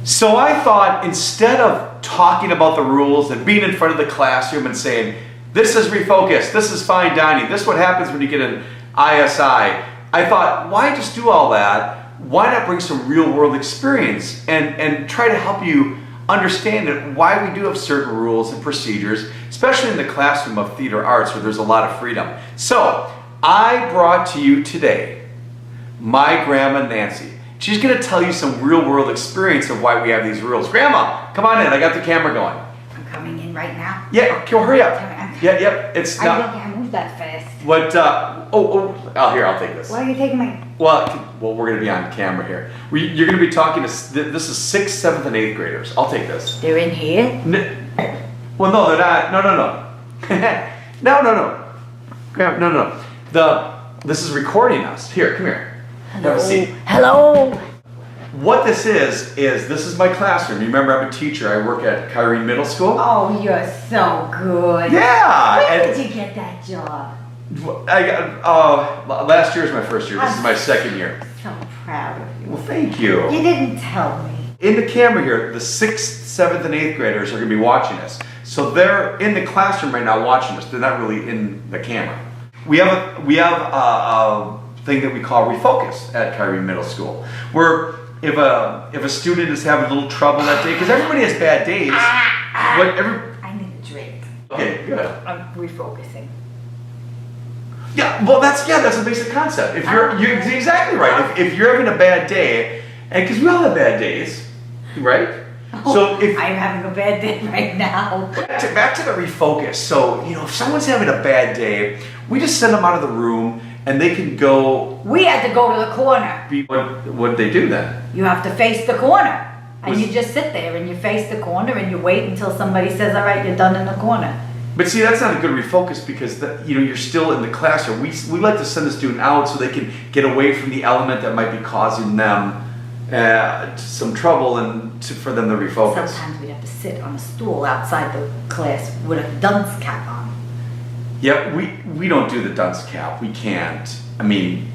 So I thought instead of talking about the rules and being in front of the classroom and saying, this is refocus, this is fine dining, this is what happens when you get an ISI, I thought, why just do all that? Why not bring some real world experience and try to help you understand it, why we do have certain rules and procedures, especially in the classroom of theater arts where there's a lot of freedom. So I brought to you today my grandma Nancy. She's going to tell you some real world experience of why we have these rules. Grandma, come on in. I got the camera going. I'm coming in right now. Yeah, come hurry up. Yeah. It's I not. can't move that fast. What? Here, I'll take this. Why are you taking my? Well, we're going to be on camera here. You're going to be talking to. This is 6th, 7th, and 8th graders. I'll take this. They're in here. Well, no, they're not. No. Grandma, no. This is recording us. Here, come here. Have a seat. Hello. What this is this is my classroom. You remember I'm a teacher. I work at Kyrene Middle School. Oh, you're so good. Yeah. When did you get that job? I got, last year was my first year. This is my second year. So proud of you. Well, thank you. You didn't tell me. In the camera here, the 6th, 7th, and 8th graders are going to be watching us. So they're in the classroom right now watching us. They're not really in the camera. We have a thing that we call refocus at Kyrene Middle School, where if a student is having a little trouble that day, because everybody has bad days. I need a drink. Okay, good. I'm refocusing. Yeah, well, that's a basic concept. If you're exactly right. If you're having a bad day, and because we all have bad days, right? So if I'm having a bad day right now. Back to the refocus. So if someone's having a bad day, we just send them out of the room, and they can go. We had to go to the corner. What did they do then? You have to face the corner. And you just sit there and you face the corner and you wait until somebody says, all right, you're done in the corner. But see, that's not a good refocus because you're still in the classroom. We like to send the student out so they can get away from the element that might be causing them some trouble and for them to refocus. Sometimes we'd have to sit on a stool outside the class with a dunce cap on. Yeah, we don't do the dunce cap. We can't. I mean,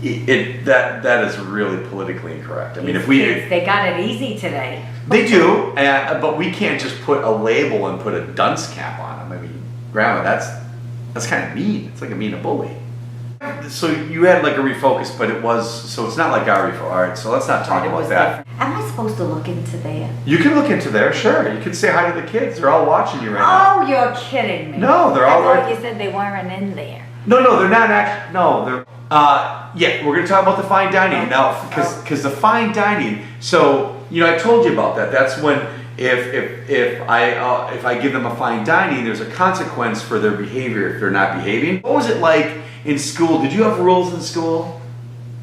that is really politically incorrect. I mean, if kids, they got it easy today. They do, but we can't just put a label and put a dunce cap on them. I mean, Grandma, that's kind of mean. It's like a mean a bully. So you had like a refocus, but it's not like our refocus. All right, so let's not talk about that. Different. Am I supposed to look into there? You can look into there, sure. You can say hi to the kids. They're all watching you right now. Oh, you're kidding me. No, they're all right. I thought you said they weren't in there. No, they're not actually. No, they're. Yeah, we're gonna talk about the fine dining now, because the fine dining. So I told you about that. That's when if I give them a fine dining, there's a consequence for their behavior if they're not behaving. What was it like in school? Did you have rules in school?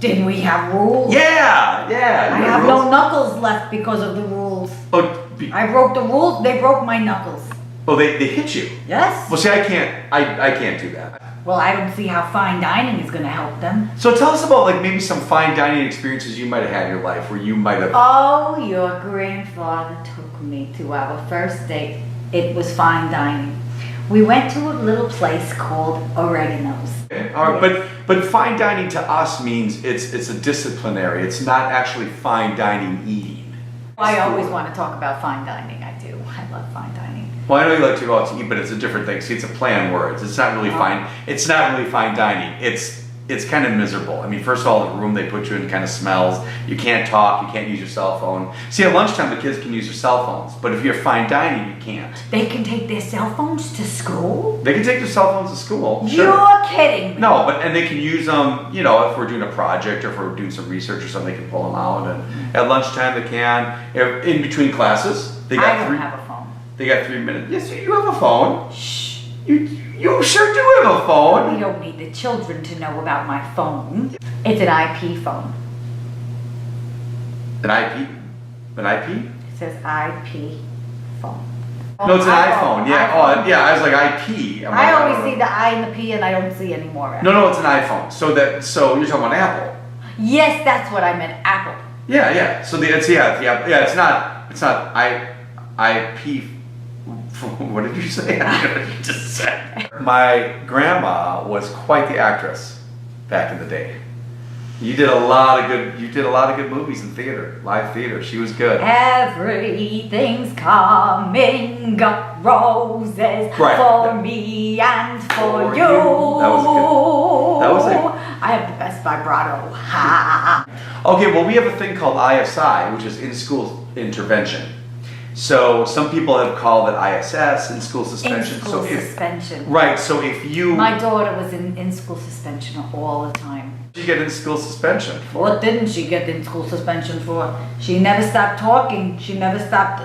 Didn't we have rules? Yeah. I have no knuckles left because of the rules. Oh, I broke the rules. They broke my knuckles. Oh, they hit you. Yes. Well, see, I can't do that. Well, I don't see how fine dining is going to help them. So tell us about like maybe some fine dining experiences you might have had in your life where you might have. Oh, your grandfather took me to our first date. It was fine dining. We went to a little place called Oregano's. Okay. All right, yes. But fine dining to us means it's a disciplinary. It's not actually fine dining eating. I always want to talk about fine dining. I do. I love fine dining. Well, I know you like to go out to eat, but it's a different thing. See, it's a play on words. It's not really fine. It's not really fine dining. It's kind of miserable. I mean, first of all, the room they put you in kind of smells. You can't talk. You can't use your cell phone. See, at lunchtime, the kids can use their cell phones, but if you're fine dining, you can't. They can take their cell phones to school? They can take their cell phones to school. Sure. You're kidding me. No, and they can use them. If we're doing a project or if we're doing some research or something, they can pull them out. And at lunchtime, they can. In between classes, they got I don't have a phone. They got 3 minutes. Yes, you have a phone. Shh. You sure do have a phone. We don't need the children to know about my phone. It's an IP phone. An IP? An IP? It says IP phone. No, it's an iPhone. Yeah. iPhone. Oh, yeah. I was like IP. I always see the I and the P, and I don't see any more. No, it's an iPhone. So you're talking about Apple. Yes, that's what I meant. Apple. Yeah. So it's not IP. What did you say? I just said. My grandma was quite the actress back in the day. You did a lot of good movies in theater, live theater. She was good. Everything's coming up roses for me and for you. That was it. I have the best vibrato. Ha. Okay, well, we have a thing called ISI, which is in-school intervention. So some people have called it ISS, in-school suspension. In-school suspension. Right, so if you... My daughter was in school suspension all the time. You get in-school suspension for? What didn't she get in school suspension for? She never stopped talking. She never stopped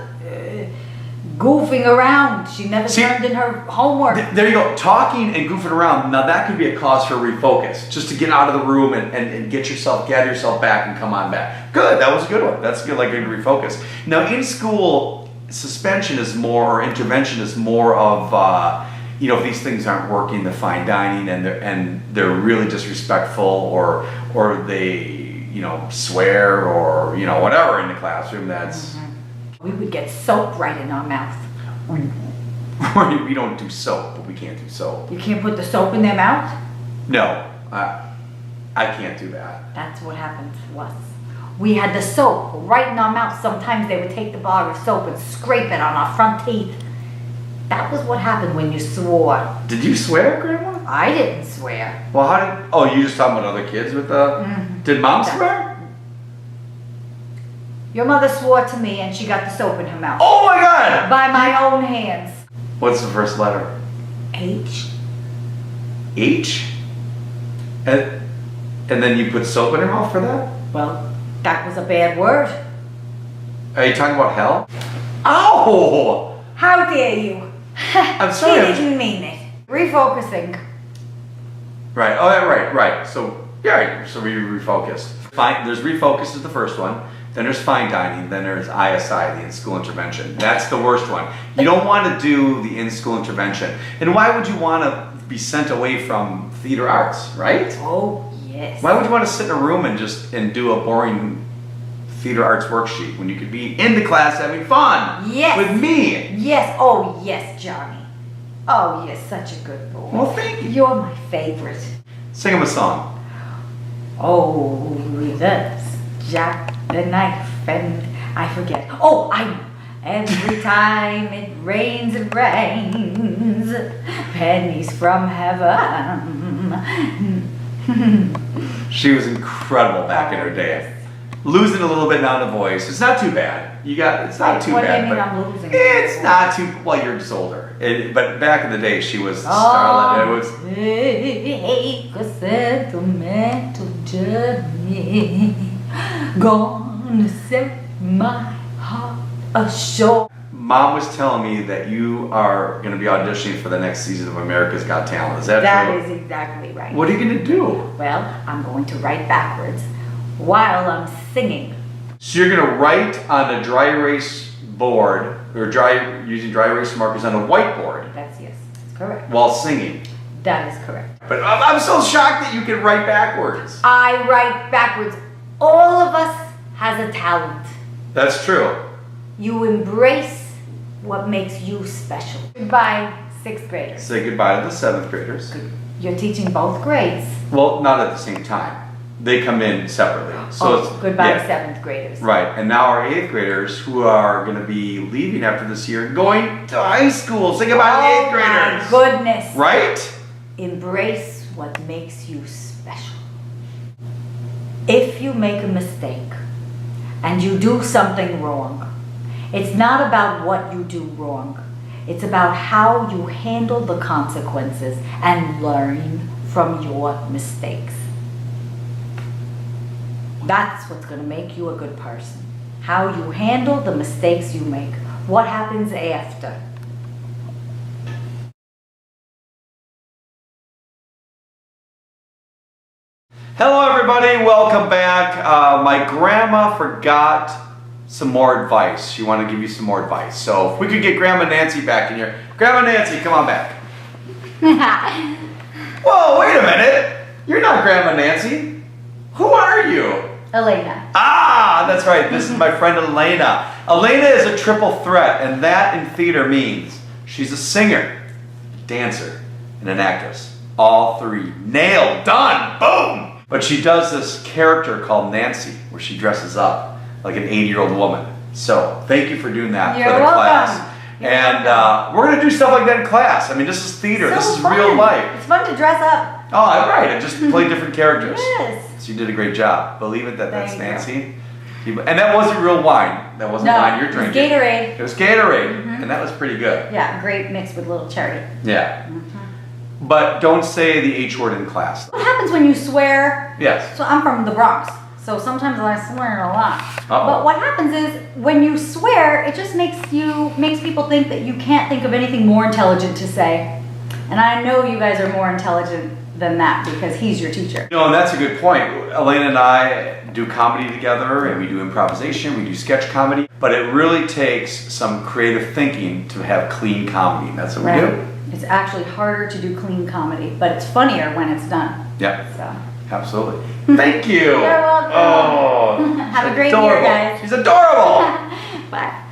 goofing around. She never turned in her homework. There you go. Talking and goofing around. Now that could be a cause for refocus. Just to get out of the room and gather yourself back and come on back. Good. That was a good one. That's good. Like a good refocus. Now in-school suspension is more, or intervention is more of, if these things aren't working, the fine dining and they're really disrespectful or they, swear or, whatever in the classroom, that's... We would get soap right in our mouth. We don't do soap, but we can't do soap. You can't put the soap in their mouth? No, I can't do that. That's what happened to us. We had the soap right in our mouth. Sometimes they would take the bar of soap and scrape it on our front teeth. That was what happened when you swore. Did you swear, Grandma? I didn't swear. Well, you just talking about other kids with the... Did Mom swear? Your mother swore to me and she got the soap in her mouth. Oh my God! By my own hands. What's the first letter? H. H? And then you put soap in her mouth for that? Well, that was a bad word. Are you talking about hell? Ow! How dare you? I'm sorry. He didn't mean it. Refocusing. Right. Oh, yeah, right. So we refocused. Fine. There's refocus is the first one. Then there's fine dining. Then there's ISI, the in-school intervention. That's the worst one. You don't want to do the in-school intervention. And why would you want to be sent away from theater arts, right? Oh, yes. Why would you want to sit in a room and do a boring theater arts worksheet when you could be in the class having fun? Yes. With me. Yes. Oh, yes, Johnny. Oh, you're such a good boy. Well, thank you. You're my favorite. Sing him a song. Oh, that's Jack the Knife and I forget. Oh, I know. Every time it rains, pennies from heaven. She was incredible back in her day. Losing a little bit now in the voice. It's not too bad. It's not too bad. What do you mean I'm losing? It's not too, well, you're just older. But back in the day, she was starlet. It was... Take a sentimental journey, gonna set my heart ashore. Mom was telling me that you are going to be auditioning for the next season of America's Got Talent. Is that true? That is exactly right. What are you going to do? Well, I'm going to write backwards while I'm singing. So you're going to write on a dry erase board, or using dry erase markers on a whiteboard. That's correct. While singing. That is correct. But I'm so shocked that you can write backwards. I write backwards. All of us has a talent. That's true. You embrace what makes you special. Goodbye, 6th graders. Say goodbye to the 7th graders. You're teaching both grades. Well, not at the same time. They come in separately. So it's goodbye to 7th graders. Right, and now our 8th graders who are going to be leaving after this year and going to high school. Say goodbye to the 8th graders. Oh my goodness. Right? Embrace what makes you special. If you make a mistake and you do something wrong, it's not about what you do wrong. It's about how you handle the consequences and learn from your mistakes. That's what's going to make you a good person. How you handle the mistakes you make. What happens after. Hello everybody, welcome back. My grandma forgot some more advice. She wanted to give you some more advice. So if we could get Grandma Nancy back in here. Grandma Nancy, come on back. Whoa, wait a minute. You're not Grandma Nancy. Who are you? Elena. Ah, that's right. This is my friend Elena. Elena is a triple threat, and that in theater means she's a singer, dancer, and an actress. All three. Nailed. Done. Boom. But she does this character called Nancy, where she dresses up like an 80-year-old woman. So thank you for doing that You're for the welcome. class. You're And welcome. we're gonna do stuff like that in class. I mean, this is theater. So this is fun. real life. It's fun to dress up. Oh, right. I just play different characters. Yes. So you did a great job. Believe it that that's Thank you. Nancy. And that wasn't real wine. That wasn't wine you're drinking. It's Gatorade. It was Gatorade, and that was pretty good. Yeah, grape mixed with little cherry. Yeah. But don't say the H word in class. What happens when you swear? Yes. So I'm from the Bronx, so sometimes I swear a lot. Uh-oh. But what happens is when you swear, it just makes people think that you can't think of anything more intelligent to say. And I know you guys are more intelligent than that because he's your teacher. No, and that's a good point. Elena and I do comedy together, and we do improvisation, we do sketch comedy, but it really takes some creative thinking to have clean comedy, and that's what we do. It's actually harder to do clean comedy, but it's funnier when it's done. Yeah, So. absolutely. Thank you. You're welcome. Oh, Have a great year, adorable. guys. She's adorable. Bye.